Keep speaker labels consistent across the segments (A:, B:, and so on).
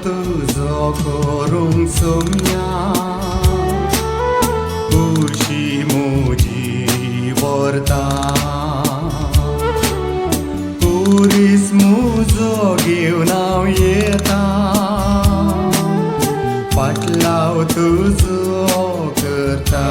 A: तुझो करूंक सोम्या खुशी म्हजी व्हरता पुरीस म्हजो घेवन हांव येता फाटलाव तुजो करता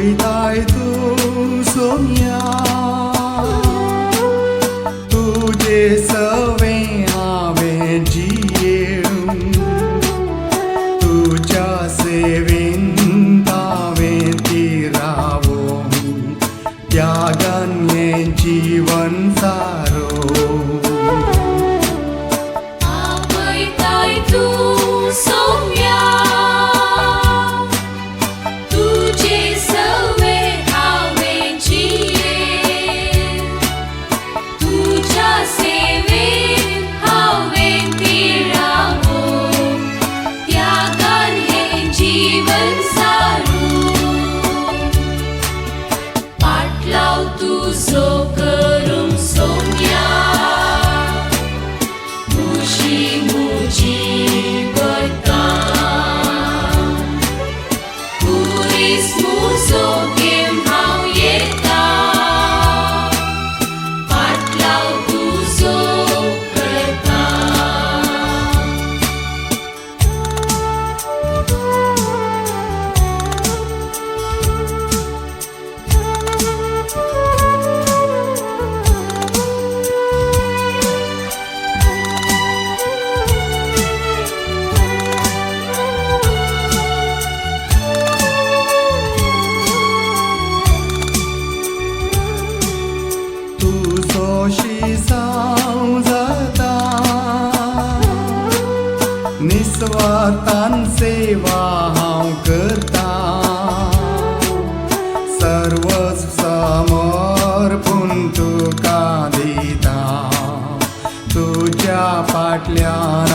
A: Uitai tu somia तुझे सवे हांवें जियेव तुझ्या सेवेन हांवें तिरावो त्यागान हें जीवन सारो
B: आपयताय तू सोम्या तुझो करूंक सोम्या खुशी म्हजी व्हरता पुरीस म्हजो घेवन हांव येता फाटलाव तुजो करता
A: शिसांव जाता निस्वार्थान सेवा हांव करता सर्वस्व समर्पून तुका दिता तुज्या फाटल्यान